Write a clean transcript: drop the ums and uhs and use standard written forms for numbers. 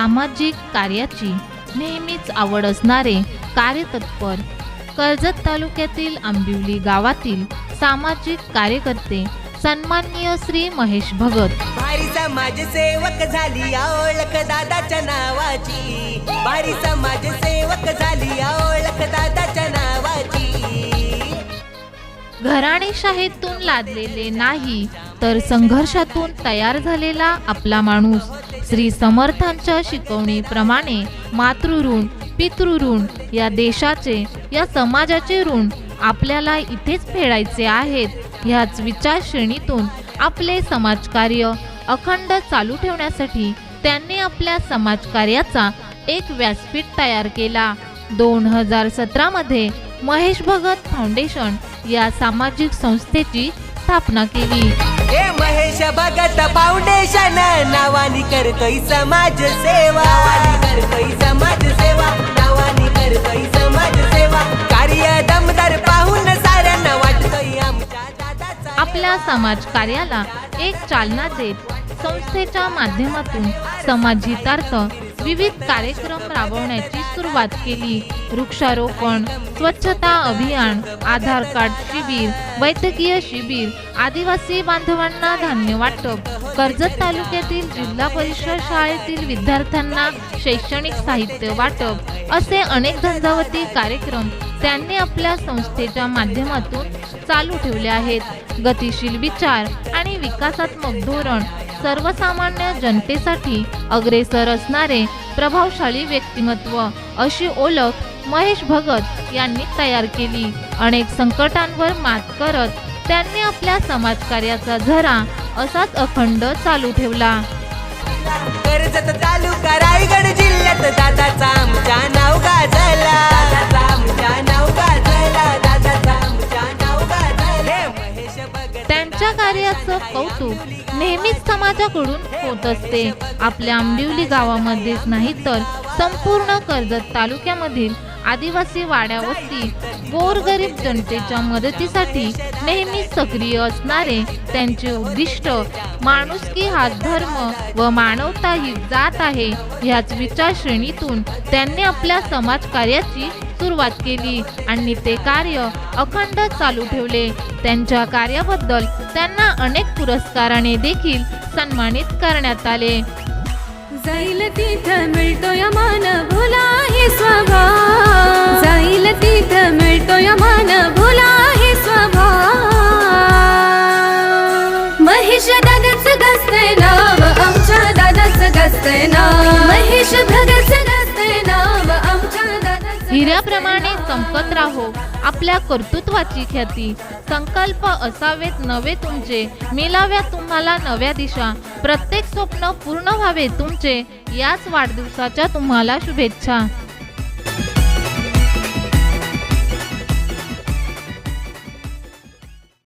सामाजिक कार्याची नेहमीच आवड असणारे कार्यतत्पर कर्जत तालुक्यातील आंबिवली गावातील सामाजिक कार्यकर्ते सन्माननीय श्री महेश भगत भारी समाजसेवक झाली या ओळख दादाच्या नावाची। भारी समाजसेवक झाली या ओळख दादाच्या नावाची। घराणेशाहीतून लादलेले नाही तर संघर्षातून तयार झालेला आपला माणूस श्री समर्थांच्या शिकवणीप्रमाणे मातृऋण पितृऋण या देशाचे या समाजाचे ऋण आपल्याला इथेच फेडायचे आहेत। ह्याच विचारश्रेणीतून आपले समाजकार्य अखंड चालू ठेवण्यासाठी त्यांनी आपल्या समाजकार्याचा एक व्यासपीठ तयार केला। 2017 मध्ये महेश भगत फाउंडेशन या सामाजिक संस्थेची स्थापना केली। हे महेश भगत फाउंडेशन नावानी करतोय समाजसेवा। नावानी करतोय समाजसेवा। कार्य दमदार पाहून साऱ्यांना वाटतोय आमच्या दादाचा। आपल्या समाज कार्याला एक चालना देत संस्थेच्या माध्यमातून समाजहितार्थ विविध कार्यक्रम राबवण्याची सुरुवात केली। वृक्षारोपण, स्वच्छता अभियान, आधार कार्ड शिबिर, वैद्यकीय शिबिर, आदिवासी बांधवांना धान्य वाटप, कर्जत तालुक्यातील जिल्हा परिषद शाळेतील विद्यार्थ्यांना शैक्षणिक साहित्य वाटप असे अनेक झंझावती कार्यक्रम त्यांनी आपल्या संस्थेच्या माध्यमातून चालू ठेवले आहेत। गतिशील विचार आणि विकासात्मक धोरण, सर्वसामान्य जनतेसाठी अग्रेसर असणारे प्रभावशाली व्यक्तिमत्व अशी ओळख महेश भगत यांनी तयार केली। अनेक संकटांवर मात करत त्यांनी आपल्या समाजकार्याचा झरा असाच अखंड चालू ठेवला। कर्जत तालुका रायगड जिल्ह्यात दादाचा आमच्या नाव गाजला। दादाचा आमच्या नाव गाजला। दादाचा आमच्या नाव गाजला। महेश भगत त्यांच्या कार्याचं कौतुक नेहमीच समाजाकडून होत असते। आपल्या आंबिवली गावामध्येच नाही तर संपूर्ण कर्जत तालुक्यामधील आदिवासी वाड्या वस्ती गोरगरीब जनतेच्या मदतीसाठी नेहमी सक्रिय असणारे त्यांचे उद्दिष्ट माणुसकी हाच धर्म व मानवता ही जात आहे ह्याच विचारश्रेणीतून त्यांनी आपल्या समाजकार्याची सुरुवात केली आणि ते कार्य अखंड चालू ठेवले। त्यांच्या कार्याबद्दल त्यांना अनेक पुरस्काराने देखील सन्मानित करण्यात आले। जाईल तिथं मिळतोय मान भोला हे स्वभाव। जाईल तिथं मिळतोय मान भोला हे स्वभाव। महेश दादाचं गाजतंय नाव आमच्या दादाचं गाजतंय नाव। महेश भगतचं गाजतंय नाव आमच्या दादाचं। हिऱ्याप्रमाणे चमकत राहो आपल्या कर्तृत्वाची ख्याती। संकल्प असावेत नवे तुमचे, मिळाव्या तुम्हाला नव्या दिशा। प्रत्येक स्वप्न पूर्ण व्हावे तुमचे, याच वाढदिवसाच्या तुम्हाला शुभेच्छा।